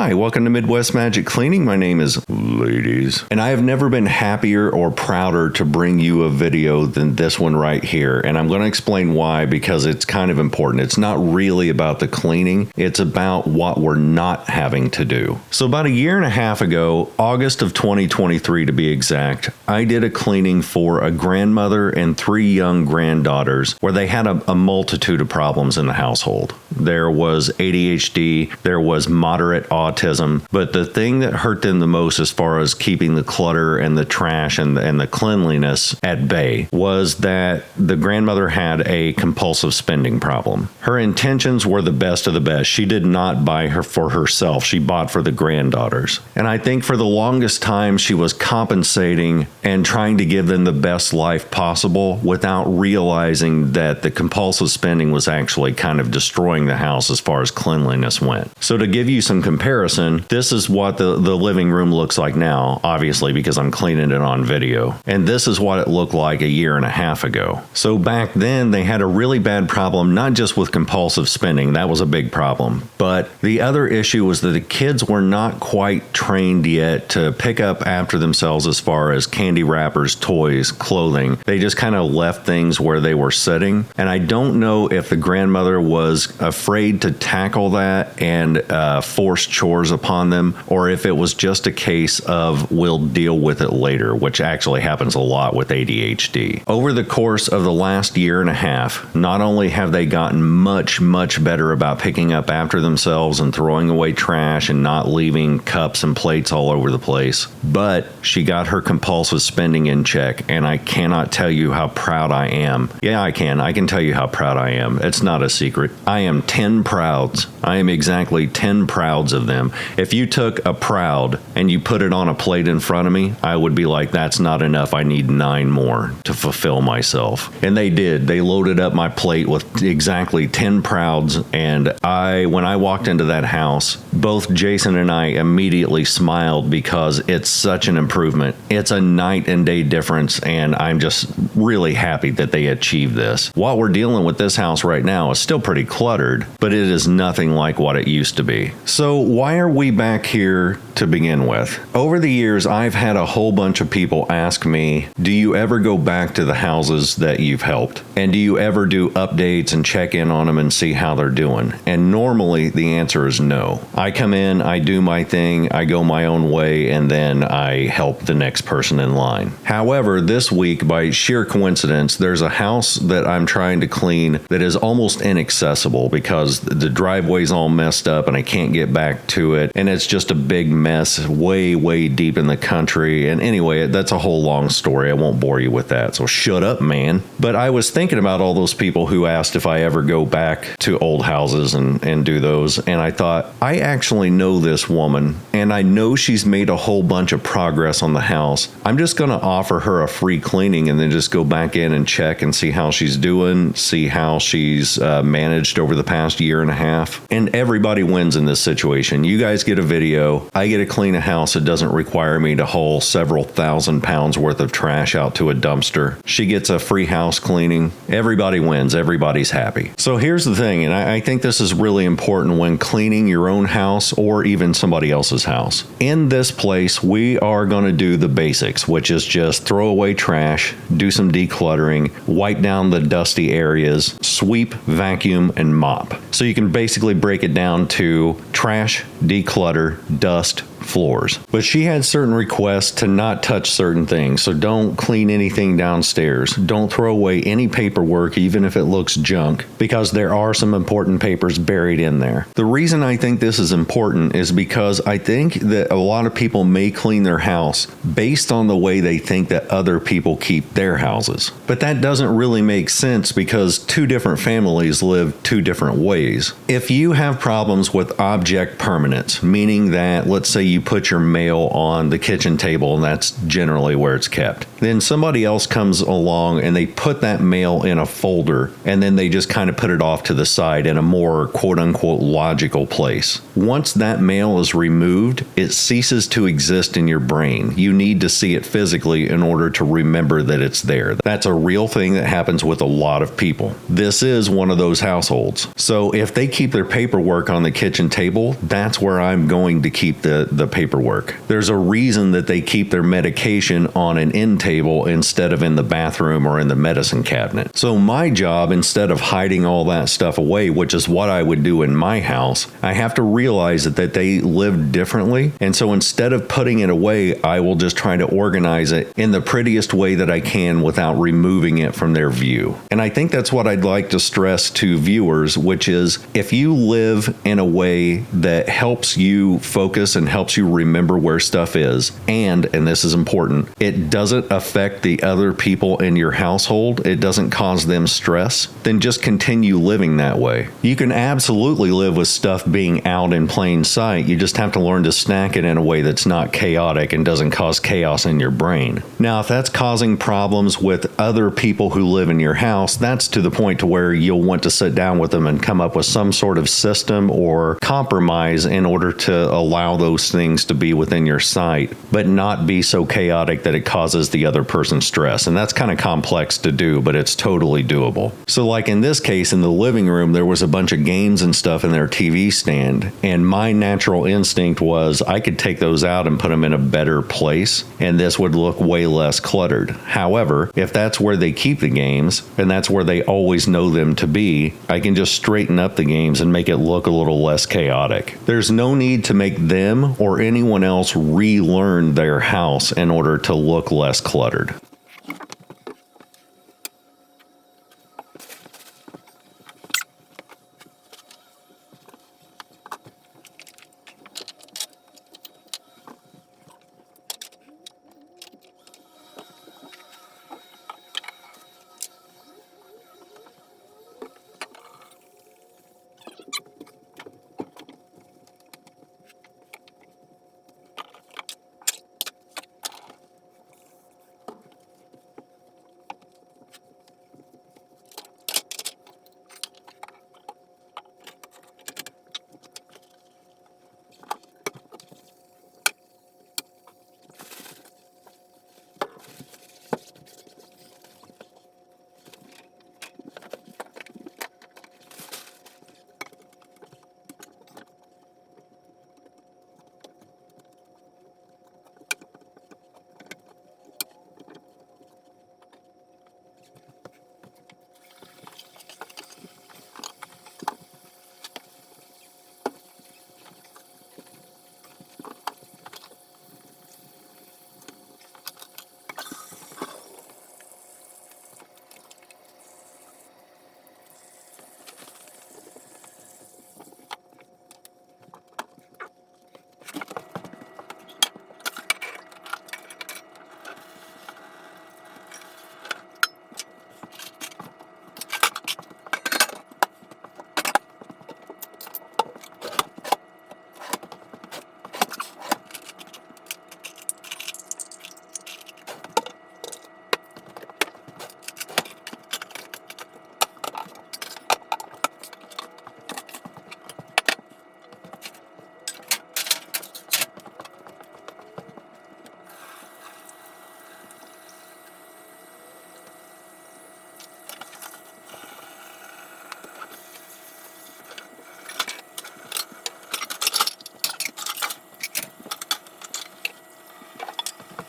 Hi, welcome to Midwest Magic Cleaning. My name is Ladies, and I have never been happier or prouder to bring you a video than this one right here. And I'm going to explain why, because it's kind of important. It's not really about the cleaning. It's about what we're not having to do. So about a year and a half ago, August of 2023 to be exact, I did a cleaning for a grandmother and 3 young granddaughters where they had a multitude of problems in the household. There was ADHD, there was moderate autism, but the thing that hurt them the most as far as keeping the clutter and the trash and the cleanliness at bay was that the grandmother had a compulsive spending problem. Her intentions were the best of the best. She did not buy her for herself. She bought for the granddaughters. And I think for the longest time, she was compensating and trying to give them the best life possible without realizing that the compulsive spending was actually kind of destroying the house as far as cleanliness went. So to give you some comparison, this is what the living room looks like now, obviously because I'm cleaning it on video. And this is what it looked like a year and a half ago. So back then they had a really bad problem, not just with compulsive spending, that was a big problem, but the other issue was that the kids were not quite trained yet to pick up after themselves as far as candy wrappers, toys, clothing. They just kind of left things where they were sitting. And I don't know if the grandmother was afraid to tackle that and force chores upon them, or if it was just a case of we'll deal with it later, which actually happens a lot with ADHD. Over the course of the last year and a half, not only have they gotten much better about picking up after themselves and throwing away trash and not leaving cups and plates all over the place, but she got her compulsive spending in check, and I cannot tell you how proud I am. Yeah, I can tell you how proud I am. It's not a secret. I am 10 prouds. I am exactly 10 prouds of them. If you took a proud and you put it on a plate in front of me, I would be like, that's not enough. I need 9 more to fulfill myself. And they did. They loaded up my plate with exactly 10 prouds. And when I walked into that house, both Jason and I immediately smiled because it's such an improvement. It's a night and day difference. And I'm just really happy that they achieved this. What we're dealing with this house right now is still pretty cluttered, but it is nothing like what it used to be. So why are we back here to begin with? Over the years, I've had a whole bunch of people ask me, do you ever go back to the houses that you've helped? And do you ever do updates and check in on them and see how they're doing? And normally the answer is no. I come in, I do my thing, I go my own way, and then I help the next person in line. However, this week, by sheer coincidence, there's a house that I'm trying to clean that is almost inaccessible because the driveway's all messed up and I can't get back to it. And it's just a big mess way deep in the country. And anyway, that's a whole long story. I won't bore you with that. So shut up, man. But I was thinking about all those people who asked if I ever go back to old houses and do those. And I thought, I actually know this woman and I know she's made a whole bunch of progress on the house. I'm just going to offer her a free cleaning and then just go back in and check and see how she's doing, see how she's managed over the past year and a half. And everybody wins in this situation. You guys get a video. I get to clean a house. It doesn't require me to haul several thousand pounds worth of trash out to a dumpster. She gets a free house cleaning. Everybody wins. Everybody's happy. So here's the thing, and I think this is really important when cleaning your own house or even somebody else's house. In this place, we are going to do the basics, which is just throw away trash, do some decluttering, wipe down the dusty areas, sweep, vacuum, and mop. So you can basically break it down to trash, declutter, dust, floors. But she had certain requests to not touch certain things. So don't clean anything downstairs. Don't throw away any paperwork, even if it looks junk, because there are some important papers buried in there. The reason I think this is important is because I think that a lot of people may clean their house based on the way they think that other people keep their houses. But that doesn't really make sense because 2 different families live 2 different ways. If you have problems with object permanence, meaning that, let's say you put your mail on the kitchen table, and that's generally where it's kept. Then somebody else comes along and they put that mail in a folder, and then they just kind of put it off to the side in a more quote-unquote logical place. Once that mail is removed, it ceases to exist in your brain. You need to see it physically in order to remember that it's there. That's a real thing that happens with a lot of people. This is one of those households. So if they keep their paperwork on the kitchen table, that's where I'm going to keep the paperwork. There's a reason that they keep their medication on an end table instead of in the bathroom or in the medicine cabinet. So my job, instead of hiding all that stuff away, which is what I would do in my house, I have to realize that they live differently. And so instead of putting it away, I will just try to organize it in the prettiest way that I can without removing it from their view. And I think that's what I'd like to stress to viewers, which is if you live in a way that helps you focus and helps you remember where stuff is, and this is important, it doesn't affect the other people in your household, it doesn't cause them stress, then just continue living that way. You can absolutely live with stuff being out in plain sight. You just have to learn to snack it in a way that's not chaotic and doesn't cause chaos in your brain. Now, if that's causing problems with other people who live in your house, that's to the point to where you'll want to sit down with them and come up with some sort of system or compromise in order to allow those things to be within your sight, but not be so chaotic that it causes the other person stress. And that's kind of complex to do, but it's totally doable. So like in this case, in the living room, there was a bunch of games and stuff in their TV stand, and my natural instinct was I could take those out and put them in a better place, and this would look way less cluttered. However, if that's where they keep the games, and that's where they always know them to be, I can just straighten up the games and make it look a little less chaotic. There's no need to make them or anyone else relearn their house in order to look less cluttered.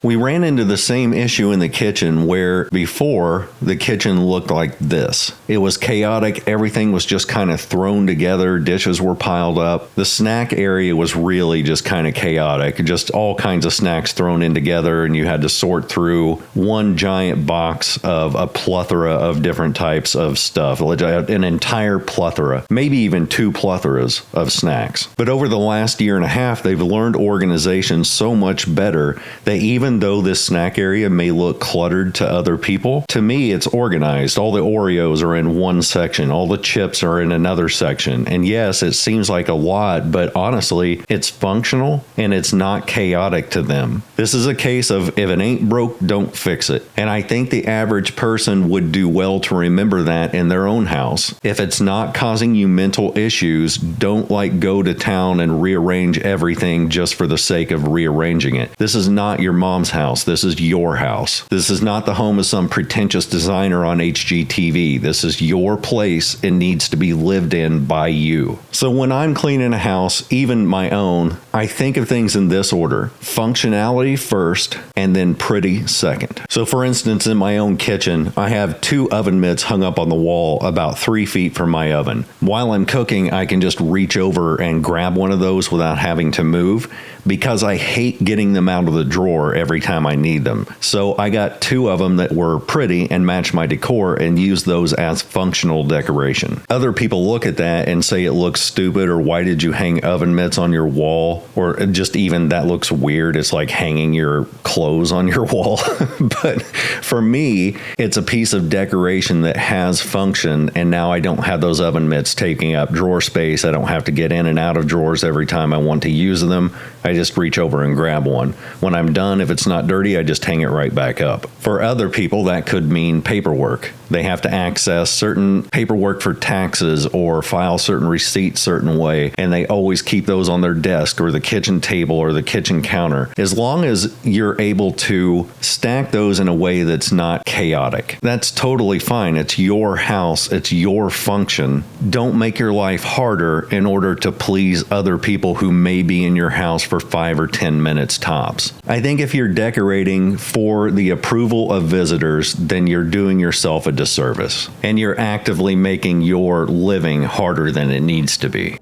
We ran into the same issue in the kitchen where before the kitchen looked like this. It was chaotic. Everything was just kind of thrown together. Dishes were piled up. The snack area was really just kind of chaotic. Just all kinds of snacks thrown in together, and you had to sort through one giant box of a plethora of different types of stuff. An entire plethora, maybe even two plethoras of snacks. But over the last year and a half, they've learned organization so much better that even even though this snack area may look cluttered to other people, to me it's organized. All the Oreos are in one section, all the chips are in another section. And yes, it seems like a lot, but honestly, it's functional and it's not chaotic to them. This is a case of if it ain't broke, don't fix it. And I think the average person would do well to remember that in their own house. If it's not causing you mental issues, don't go to town and rearrange everything just for the sake of rearranging it. This is not your mom's house. This is your house. This is not the home of some pretentious designer on HGTV. This is your place. It needs to be lived in by you. So when I'm cleaning a house, even my own, I think of things in this order: functionality first and then pretty second. So for instance, in my own kitchen, I have 2 oven mitts hung up on the wall about 3 feet from my oven. While I'm cooking, I can just reach over and grab one of those without having to move, because I hate getting them out of the drawer every time I need them. So I got 2 of them that were pretty and match my decor and use those as functional decoration. Other people look at that and say it looks stupid, or why did you hang oven mitts on your wall? Or just even that looks weird. It's like hanging your clothes on your wall. But for me, it's a piece of decoration that has function, and now I don't have those oven mitts taking up drawer space. I don't have to get in and out of drawers every time I want to use them. I just reach over and grab one. When I'm done, if it's not dirty, I just hang it right back up. For other people, that could mean paperwork. They have to access certain paperwork for taxes or file certain receipts certain way, and they always keep those on their desk or the kitchen table or the kitchen counter. As long as you're able to stack those in a way that's not chaotic, that's totally fine. It's your house. It's your function. Don't make your life harder in order to please other people who may be in your house for 5 or 10 minutes tops. I think if you're decorating for the approval of visitors, then you're doing yourself a disservice, and you're actively making your living harder than it needs to be.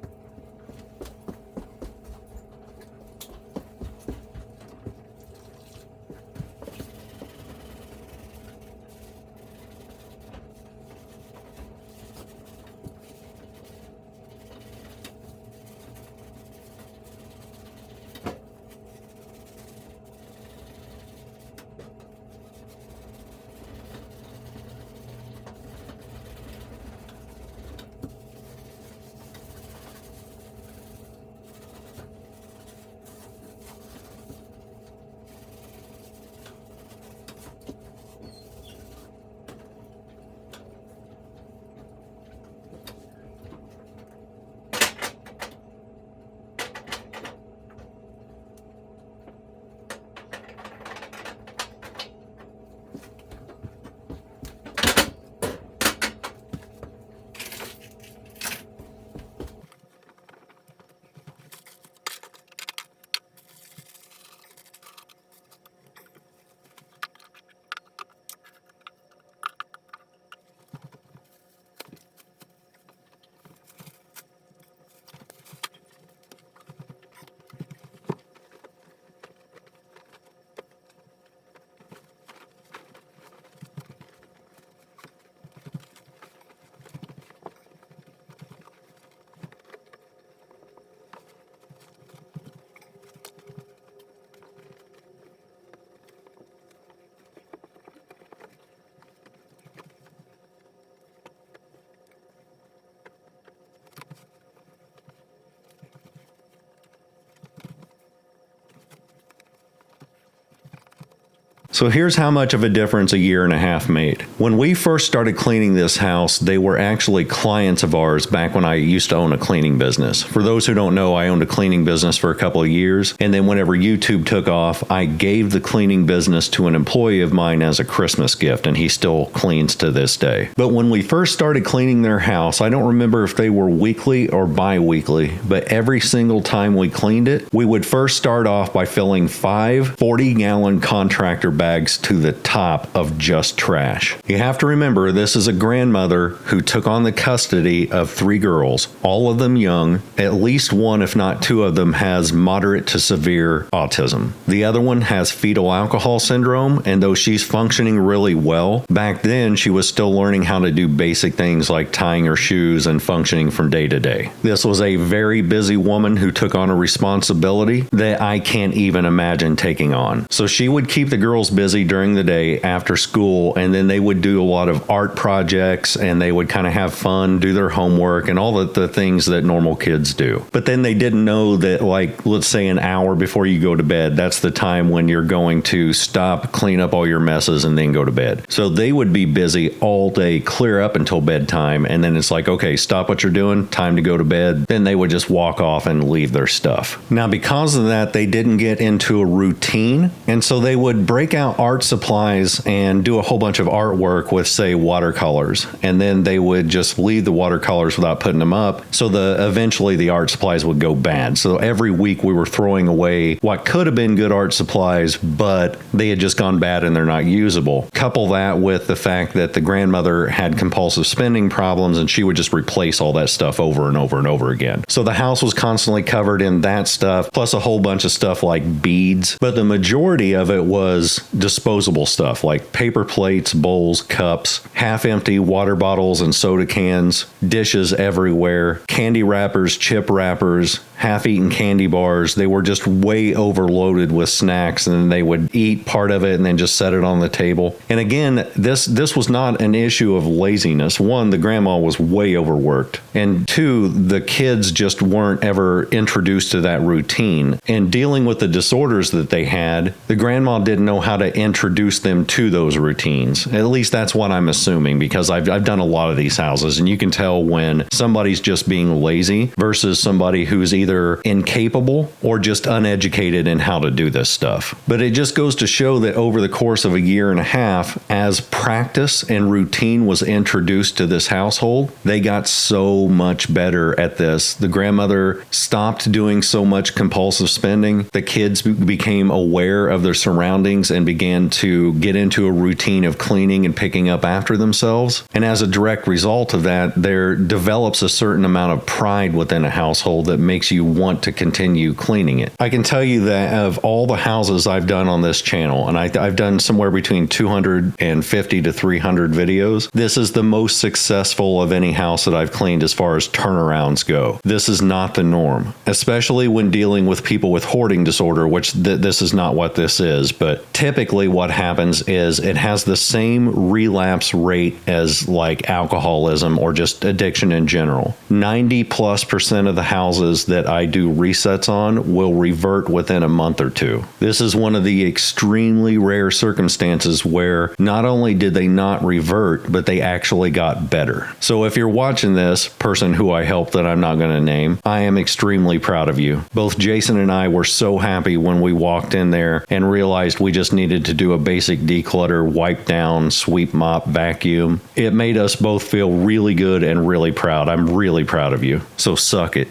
So here's how much of a difference a year and a half made. When we first started cleaning this house, they were actually clients of ours back when I used to own a cleaning business. For those who don't know, I owned a cleaning business for a couple of years, and then whenever YouTube took off, I gave the cleaning business to an employee of mine as a Christmas gift, and he still cleans to this day. But when we first started cleaning their house, I don't remember if they were weekly or bi-weekly, but every single time we cleaned it, we would first start off by filling 5 40-gallon contractor bags bags to the top of just trash. You have to remember, this is a grandmother who took on the custody of 3 girls, all of them young. At least one, if not 2 of them, has moderate to severe autism. The other one has fetal alcohol syndrome, and though she's functioning really well, back then she was still learning how to do basic things like tying her shoes and functioning from day to day. This was a very busy woman who took on a responsibility that I can't even imagine taking on. So she would keep the girls busy during the day after school, and then they would do a lot of art projects, and they would kind of have fun, do their homework, and all the things that normal kids do. But then they didn't know that, like, let's say an hour before you go to bed, that's the time when you're going to stop, clean up all your messes, and then go to bed. So they would be busy all day, clear up until bedtime, and then it's like, okay, stop what you're doing, time to go to bed. Then they would just walk off and leave their stuff. Now, because of that, they didn't get into a routine, and so they would break out art supplies and do a whole bunch of artwork with, say, watercolors, and then they would just leave the watercolors without putting them up. So eventually the art supplies would go bad. So every week we were throwing away what could have been good art supplies, but they had just gone bad and they're not usable. Couple that with the fact that the grandmother had compulsive spending problems, and she would just replace all that stuff over and over and over again. So the house was constantly covered in that stuff, plus a whole bunch of stuff like beads. But the majority of it was disposable stuff like paper plates, bowls, cups, half-empty water bottles and soda cans, dishes everywhere, candy wrappers, chip wrappers, half-eaten candy bars. They were just way overloaded with snacks, and then they would eat part of it and then just set it on the table. And again, this was not an issue of laziness. One, the grandma was way overworked, and 2, the kids just weren't ever introduced to that routine. And dealing with the disorders that they had, the grandma didn't know how to introduce them to those routines. At least that's what I'm assuming, because I've done a lot of these houses, and you can tell when somebody's just being lazy versus somebody who's either incapable or just uneducated in how to do this stuff. But it just goes to show that over the course of a year and a half, as practice and routine was introduced to this household, they got so much better at this. The grandmother stopped doing so much compulsive spending. The kids became aware of their surroundings and began to get into a routine of cleaning and picking up after themselves. And as a direct result of that, there develops a certain amount of pride within a household that makes you want to continue cleaning it. I can tell you that of all the houses I've done on this channel, and I've done somewhere between 250 to 300 videos, this is the most successful of any house that I've cleaned as far as turnarounds go. This is not the norm, especially when dealing with people with hoarding disorder, which this is not what this is, but typically what happens is it has the same relapse rate as like alcoholism or just addiction in general. 90+% of the houses that I do resets on will revert within a month or 2. This is one of the extremely rare circumstances where not only did they not revert, but they actually got better. So if you're watching this, person who I helped that I'm not going to name, I am extremely proud of you. Both Jason and I were so happy when we walked in there and realized we just needed to do a basic declutter, wipe down, sweep, mop, vacuum. It made us both feel really good and really proud. I'm really proud of you. So suck it.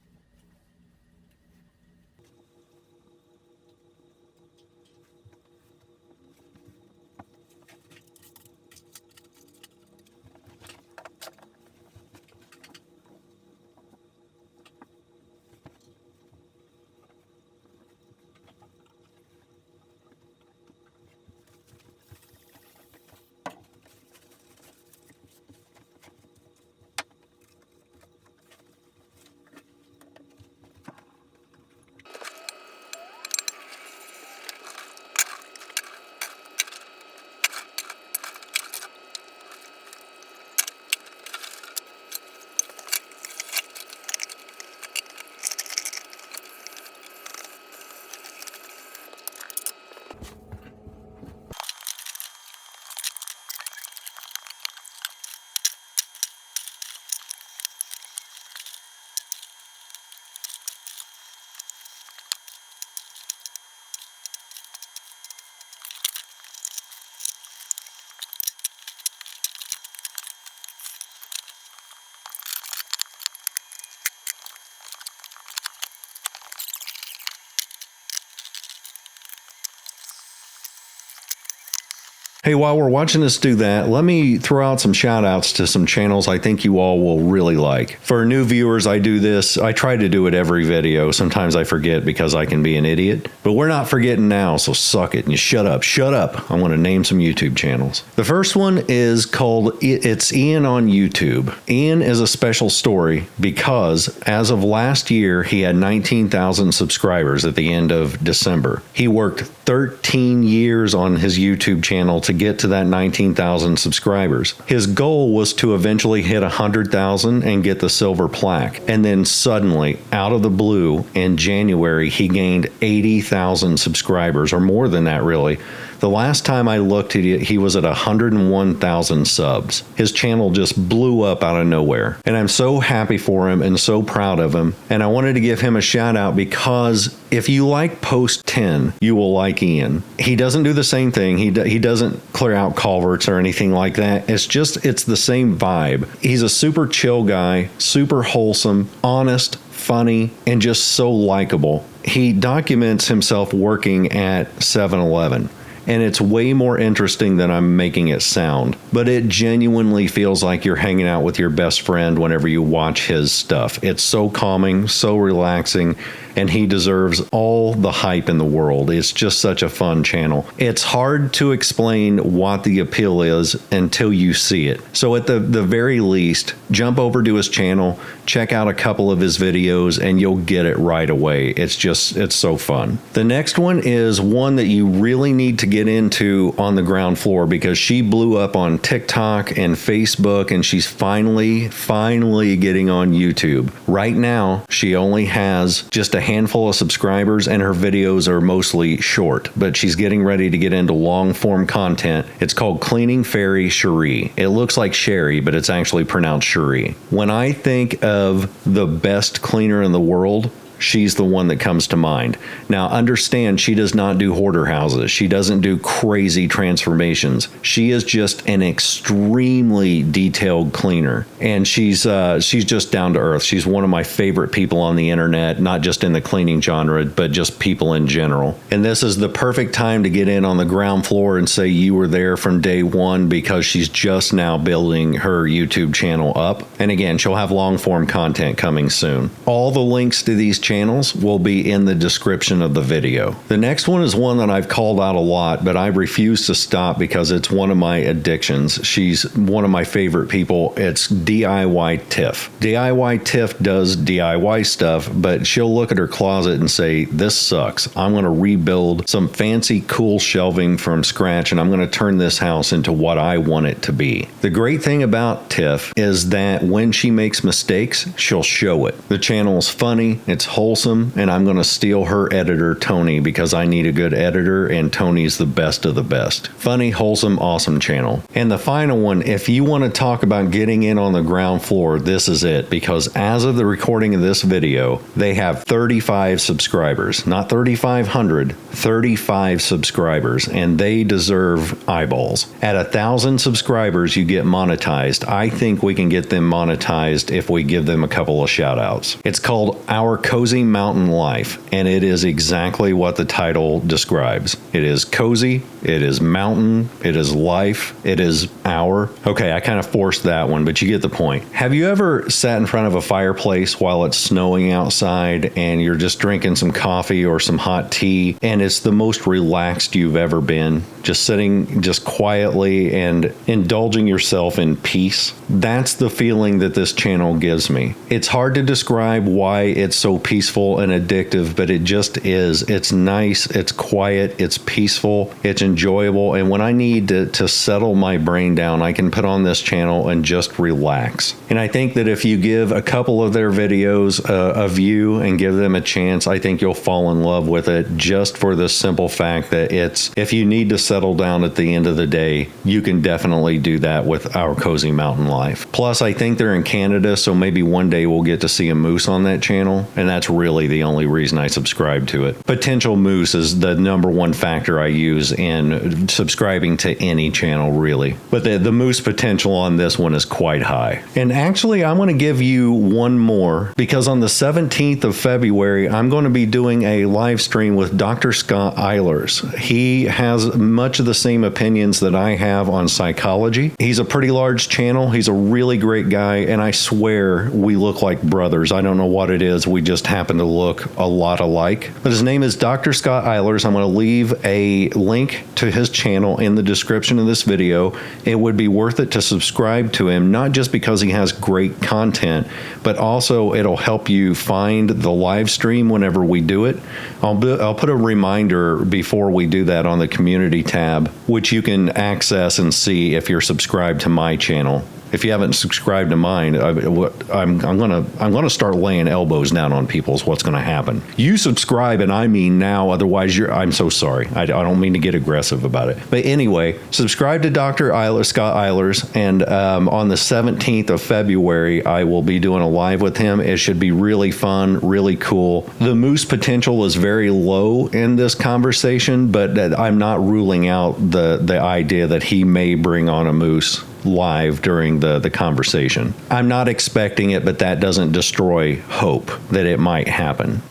Hey, while we're watching us do that, let me throw out some shout outs to some channels I think you all will really like. For new viewers, I do this. I try to do it every video. Sometimes I forget because I can be an idiot. But we're not forgetting now, so suck it and you shut up. Shut up. I want to name some YouTube channels. The first one is called It's Ian on YouTube. Ian is a special story because as of last year, he had 19,000 subscribers at the end of December. He worked 13 years on his YouTube channel to get to that 19,000 subscribers. His goal was to eventually hit 100,000 and get the silver plaque. And then suddenly, out of the blue, in January, he gained 80,000 subscribers, or more than that, really. The last time I looked at it, he was at 101,000 subs. His channel just blew up out of nowhere. And I'm so happy for him and so proud of him. And I wanted to give him a shout out because if you like Post 10, you will like Ian. He doesn't do the same thing. He doesn't clear out culverts or anything like that. It's the same vibe. He's a super chill guy, super wholesome, honest, funny, and just so likable. He documents himself working at 7-Eleven. And it's way more interesting than I'm making it sound. But it genuinely feels like you're hanging out with your best friend whenever you watch his stuff. It's so calming, so relaxing, and he deserves all the hype in the world. It's just such a fun channel. It's hard to explain what the appeal is until you see it. So at the very least, jump over to his channel, check out a couple of his videos, and you'll get it right away. It's so fun. The next one is one that you really need to get into on the ground floor because she blew up on TikTok and Facebook, and she's finally getting on YouTube. Right now, she only has just a handful of subscribers and her videos are mostly short, but she's getting ready to get into long form content. It's called Cleaning Fairy Cherie. It looks like Sherry, but it's actually pronounced Cherie. When I think of the best cleaner in the world, she's the one that comes to mind. Now, understand, she does not do hoarder houses. She doesn't do crazy transformations. She is just an extremely detailed cleaner, and she's just down to earth. She's one of my favorite people on the internet, not just in the cleaning genre, but just people in general. And this is the perfect time to get in on the ground floor and say you were there from day one because she's just now building her YouTube channel up. And again, she'll have long form content coming soon. All the links to these channels will be in the description of the video. The next one is one that I've called out a lot, but I refuse to stop because it's one of my addictions. She's one of my favorite people. It's DIY Tiff. DIY Tiff does DIY stuff, but she'll look at her closet and say, this sucks. I'm going to rebuild some fancy, cool shelving from scratch, and I'm going to turn this house into what I want it to be. The great thing about Tiff is that when she makes mistakes, she'll show it. The channel is funny, it's wholesome, and I'm going to steal her editor, Tony, because I need a good editor, and Tony's the best of the best. Funny, wholesome, awesome channel. And the final one, if you want to talk about getting in on the ground floor, this is it, because as of the recording of this video, they have 35 subscribers. Not 3,500, 35 subscribers, and they deserve eyeballs. At 1,000 subscribers, you get monetized. I think we can get them monetized if we give them a couple of shout outs. It's called Our Cozy Mountain Life, and it is exactly what the title describes. It is cozy, it is mountain, it is life, it is our. Okay, I kind of forced that one, but you get the point. Have you ever sat in front of a fireplace while it's snowing outside and you're just drinking some coffee or some hot tea, and it's the most relaxed you've ever been? Just sitting just quietly and indulging yourself in peace. That's the feeling that this channel gives me. It's hard to describe why it's so peaceful and addictive, but it just is. It's nice, it's quiet, it's peaceful, it's enjoyable, and when I need to settle my brain down, I can put on this channel and just relax. And I think that if you give a couple of their videos a view and give them a chance, I think you'll fall in love with it, just for the simple fact that if you need to settle down at the end of the day, you can definitely do that with Our Cozy Mountain Life. Plus, I think they're in Canada, so maybe one day we'll get to see a moose on that channel, and that's That's really the only reason I subscribe to it. Potential moose is the number one factor I use in subscribing to any channel, really. But the moose potential on this one is quite high. And actually, I'm going to give you one more, because on the 17th of February, I'm going to be doing a live stream with Dr. Scott Eilers. He has much of the same opinions that I have on psychology. He's a pretty large channel. He's a really great guy, and I swear we look like brothers. I don't know what it is. We just happen to look a lot alike. But his name is Dr. Scott Eilers. I'm going to leave a link to his channel in the description of this video. It would be worth it to subscribe to him, not just because he has great content, but also it'll help you find the live stream whenever we do it. I'll put a reminder before we do that on the community tab, which you can access and see if you're subscribed to my channel. If you haven't subscribed to mine, I'm gonna start laying elbows down on people is what's gonna happen. You subscribe, and I mean now. Otherwise, I'm so sorry. I don't mean to get aggressive about it. But anyway, subscribe to Dr. Scott Eilers, and on the 17th of February, I will be doing a live with him. It should be really fun, really cool. The moose potential is very low in this conversation, but I'm not ruling out the idea that he may bring on a moose live during the conversation. I'm not expecting it, but that doesn't destroy hope that it might happen.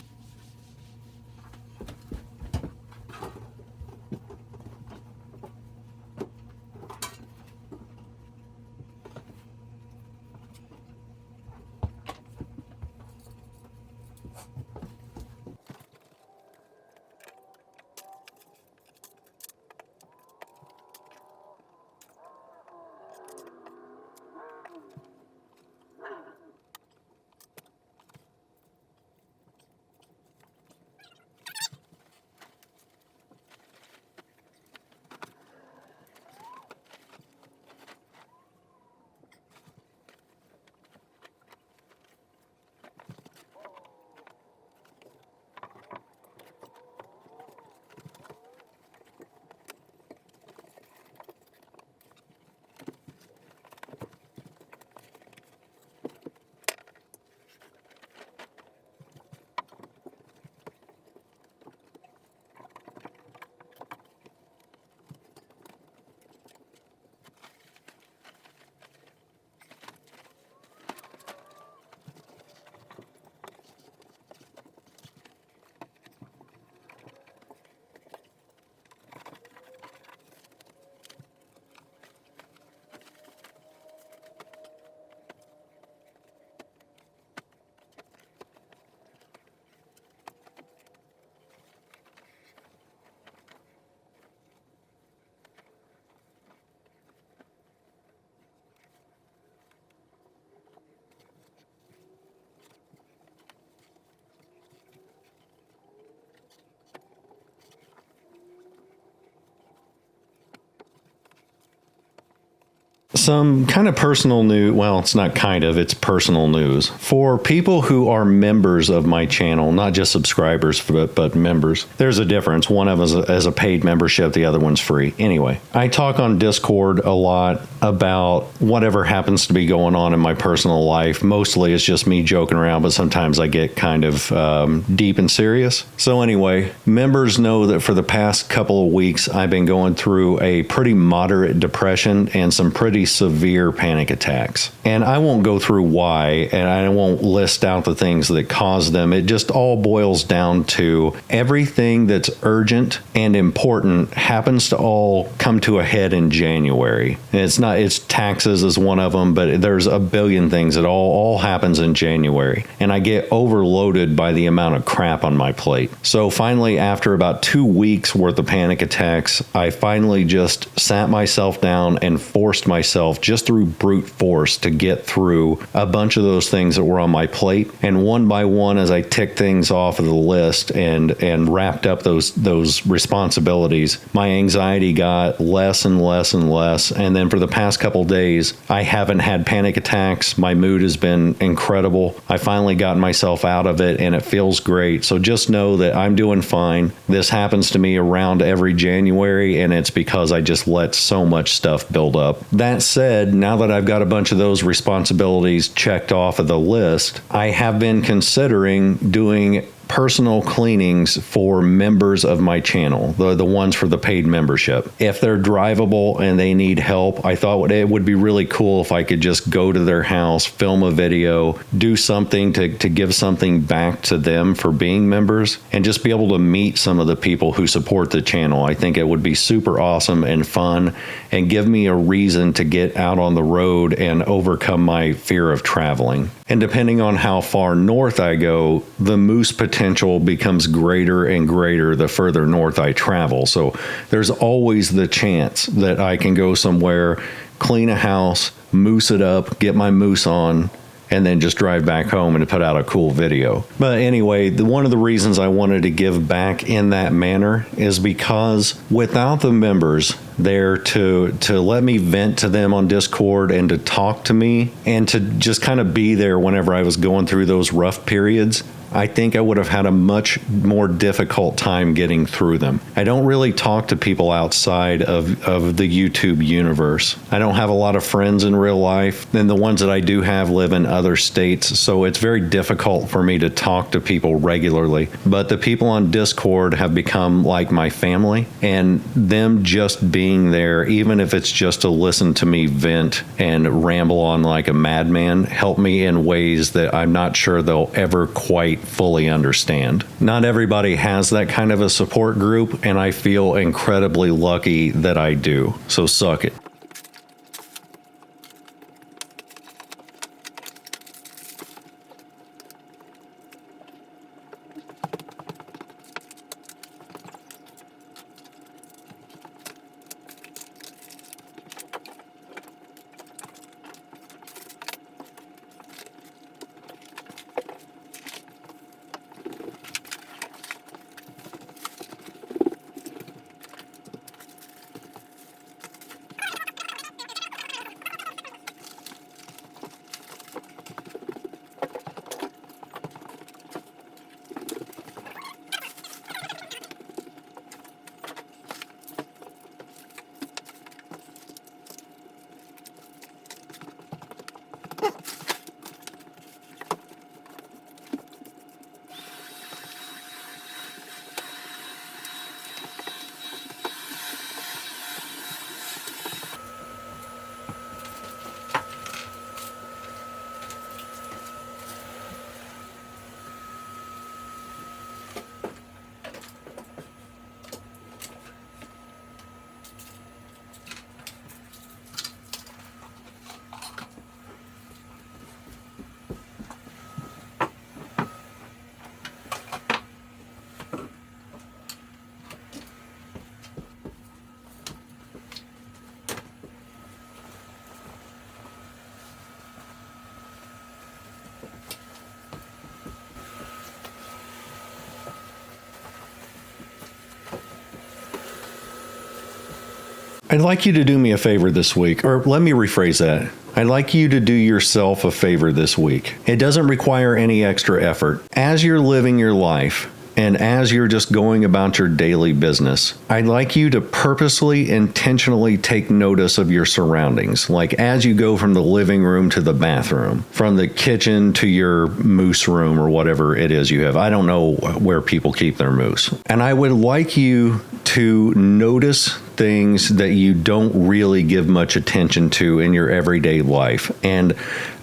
Some kind of personal news. Well, it's not kind of, it's personal news. For people who are members of my channel, not just subscribers, but members, there's a difference. One of them is a paid membership, the other one's free. Anyway, I talk on Discord a lot about whatever happens to be going on in my personal life. Mostly it's just me joking around, but sometimes I get kind of deep and serious. So anyway, members know that for the past couple of weeks, I've been going through a pretty moderate depression and some pretty severe panic attacks. And I won't go through why, and I won't list out the things that cause them. It just all boils down to everything that's urgent and important happens to all come to a head in January. And it's taxes is one of them, but there's a billion things that all happens in January. And I get overloaded by the amount of crap on my plate. So finally, after about 2 weeks worth of panic attacks, I finally just sat myself down and forced myself just through brute force to get through a bunch of those things that were on my plate. And one by one, as I ticked things off of the list and wrapped up those responsibilities, my anxiety got less and less and less. And then for the past couple days, I haven't had panic attacks. My mood has been incredible. I finally got myself out of it and it feels great. So just know that I'm doing fine. This happens to me around every January, and it's because I just let so much stuff build up. That said, now that I've got a bunch of those responsibilities checked off of the list, I have been considering doing personal cleanings for members of my channel, the ones for the paid membership. If they're drivable and they need help, I thought it would be really cool if I could just go to their house, film a video, do something to give something back to them for being members, and just be able to meet some of the people who support the channel. I think it would be super awesome and fun and give me a reason to get out on the road and overcome my fear of traveling. And depending on how far north I go, the moose potential becomes greater and greater the further north I travel. So there's always the chance that I can go somewhere, clean a house, moose it up, get my moose on, and then just drive back home and put out a cool video. But anyway, one of the reasons I wanted to give back in that manner is because without the members there to let me vent to them on Discord and to talk to me and to just kind of be there whenever I was going through those rough periods, I think I would have had a much more difficult time getting through them. I don't really talk to people outside of the YouTube universe. I don't have a lot of friends in real life, and the ones that I do have live in other states, so it's very difficult for me to talk to people regularly. But the people on Discord have become like my family, and them just being there, even if it's just to listen to me vent and ramble on like a madman, help me in ways that I'm not sure they'll ever quite fully understand. Not everybody has that kind of a support group, and I feel incredibly lucky that I do. So suck it. I'd like you to do me a favor this week, or let me rephrase that. I'd like you to do yourself a favor this week. It doesn't require any extra effort. As you're living your life, and as you're just going about your daily business, I'd like you to purposely, intentionally take notice of your surroundings. Like as you go from the living room to the bathroom, from the kitchen to your moose room or whatever it is you have. I don't know where people keep their moose. And I would like you to notice things that you don't really give much attention to in your everyday life. And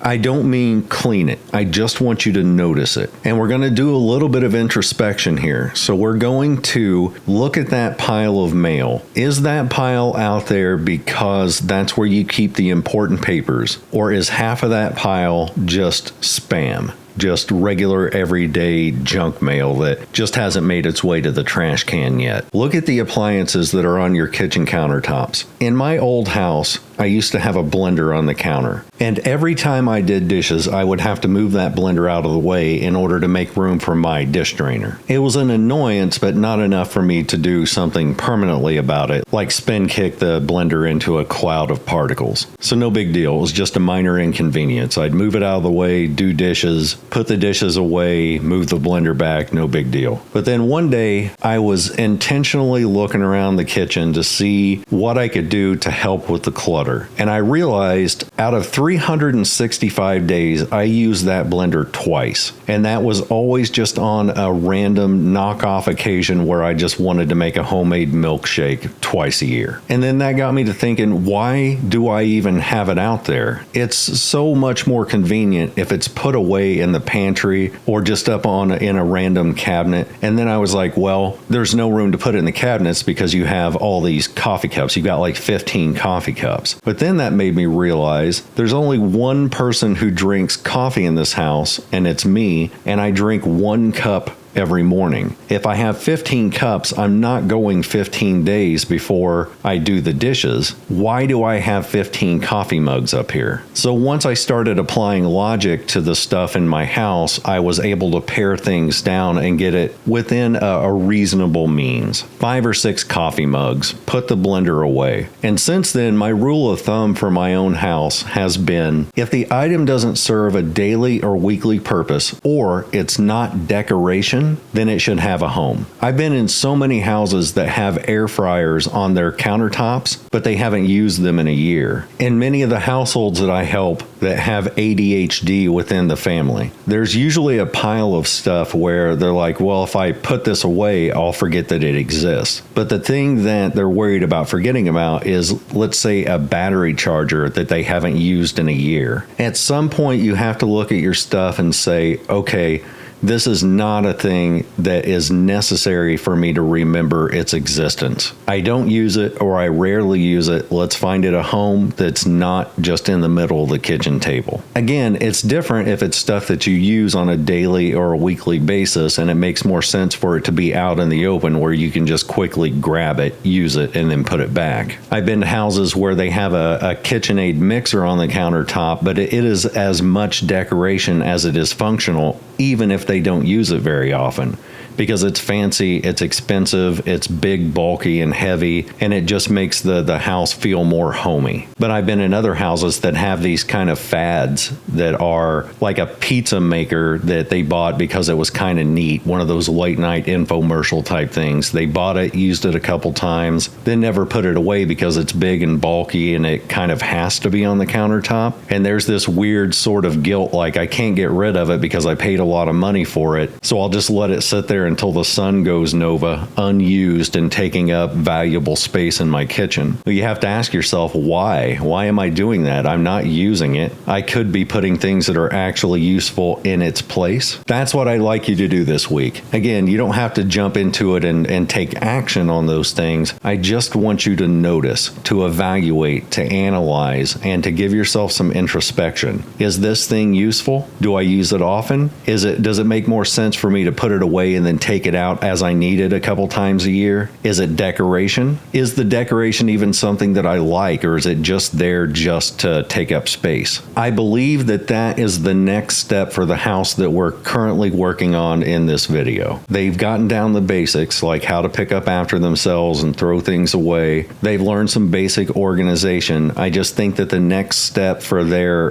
I don't mean clean it. I just want you to notice it. And we're going to do a little bit of introspection here. So we're going to look at that pile of mail. Is that pile out there because that's where you keep the important papers? Or is half of that pile just spam? Just regular everyday junk mail that just hasn't made its way to the trash can yet. Look at the appliances that are on your kitchen countertops. In my old house, I used to have a blender on the counter. And every time I did dishes, I would have to move that blender out of the way in order to make room for my dish drainer. It was an annoyance, but not enough for me to do something permanently about it, like spin kick the blender into a cloud of particles. So no big deal. It was just a minor inconvenience. I'd move it out of the way, do dishes, put the dishes away, move the blender back, no big deal. But then one day, I was intentionally looking around the kitchen to see what I could do to help with the clutter. declutter. And I realized out of 365 days, I used that blender twice. And that was always just on a random knockoff occasion where I just wanted to make a homemade milkshake twice a year. And then that got me to thinking, why do I even have it out there? It's so much more convenient if it's put away in the pantry or just up in a random cabinet. And then I was like, well, there's no room to put it in the cabinets because you have all these coffee cups. You've got like 15 coffee cups. But then that made me realize there's only one person who drinks coffee in this house, and it's me, and I drink 1 cup every morning. If I have 15 cups, I'm not going 15 days before I do the dishes. Why do I have 15 coffee mugs up here? So once I started applying logic to the stuff in my house, I was able to pare things down and get it within a reasonable means. 5 or 6 coffee mugs, put the blender away. And since then, my rule of thumb for my own house has been, if the item doesn't serve a daily or weekly purpose, or it's not decoration, then it should have a home. I've been in so many houses that have air fryers on their countertops, but they haven't used them in a year. In many of the households that I help that have ADHD within the family, there's usually a pile of stuff where they're like, well, if I put this away, I'll forget that it exists. But the thing that they're worried about forgetting about is, let's say, a battery charger that they haven't used in a year. At some point, you have to look at your stuff and say, okay, this is not a thing that is necessary for me to remember its existence. I don't use it, or I rarely use it. Let's find it a home that's not just in the middle of the kitchen table. Again, it's different if it's stuff that you use on a daily or a weekly basis, and it makes more sense for it to be out in the open where you can just quickly grab it, use it, and then put it back. I've been to houses where they have a KitchenAid mixer on the countertop, but it is as much decoration as it is functional, even if they don't use it very often, because it's fancy, it's expensive, it's big, bulky, and heavy, and it just makes the house feel more homey. But I've been in other houses that have these kind of fads that are like a pizza maker that they bought because it was kind of neat, one of those late night infomercial type things. They bought it, used it a couple times, then never put it away because it's big and bulky and it kind of has to be on the countertop. And there's this weird sort of guilt, like I can't get rid of it because I paid a lot of money for it, so I'll just let it sit there until the sun goes nova, unused and taking up valuable space in my kitchen. But you have to ask yourself, why? Why am I doing that? I'm not using it. I could be putting things that are actually useful in its place. That's what I'd like you to do this week. Again, you don't have to jump into it and take action on those things. I just want you to notice, to evaluate, to analyze, and to give yourself some introspection. Is this thing useful? Do I use it often? Does it make more sense for me to put it away and then take it out as I need it a couple times a year? Is it decoration? Is the decoration even something that I like, or is it just there just to take up space? I believe that is the next step for the house that we're currently working on in this video. They've gotten down the basics, like how to pick up after themselves and throw things away. They've learned some basic organization. I just think that the next step for their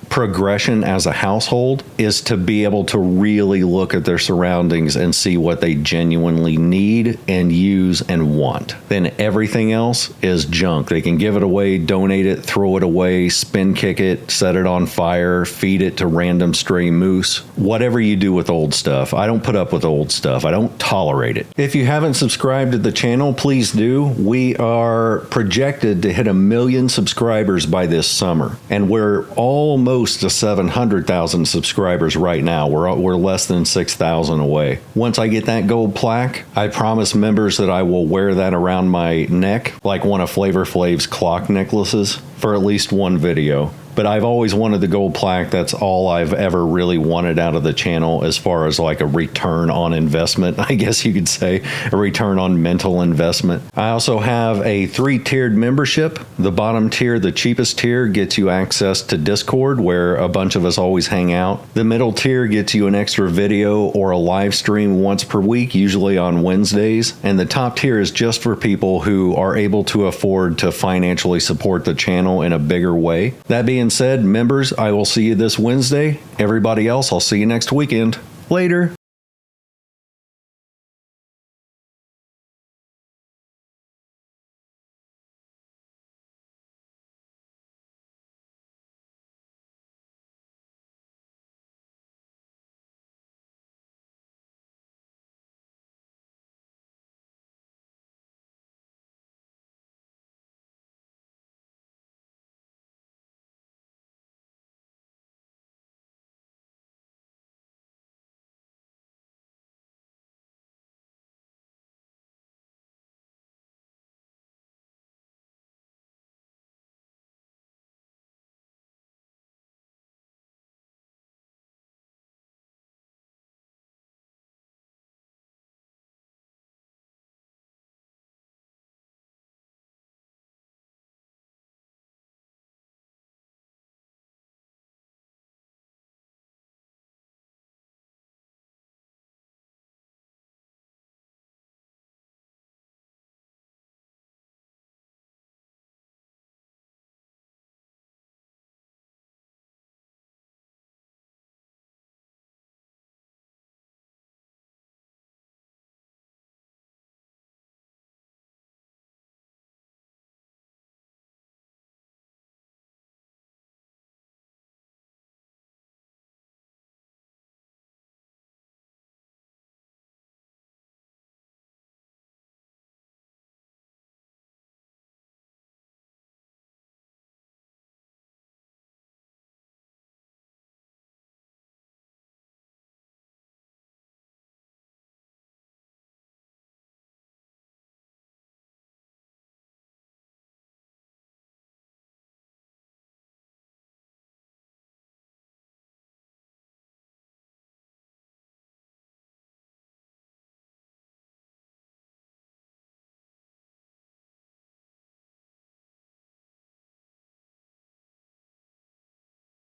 progression as a household is to be able to really look at their surroundings and see what they genuinely need and use and want. Then everything else is junk. They can give it away, donate it, throw it away, spin kick it, set it on fire, feed it to random stray moose. Whatever you do with old stuff. I don't put up with old stuff. I don't tolerate it. If you haven't subscribed to the channel, please do. We are projected to hit 1 million subscribers by this summer, and we're almost to 700,000 subscribers right now. We're less than 6,000 away. Once I get that gold plaque, I promise members that I will wear that around my neck like one of Flavor Flav's clock necklaces for at least one video. But I've always wanted the gold plaque. That's all I've ever really wanted out of the channel as far as like a return on investment, I guess you could say, a return on mental investment. I also have a 3-tiered membership. The bottom tier, the cheapest tier, gets you access to Discord, where a bunch of us always hang out. The middle tier gets you an extra video or a live stream once per week, usually on Wednesdays. And the top tier is just for people who are able to afford to financially support the channel in a bigger way. That being said, members, I will see you this Wednesday. Everybody else, I'll see you next weekend. Later.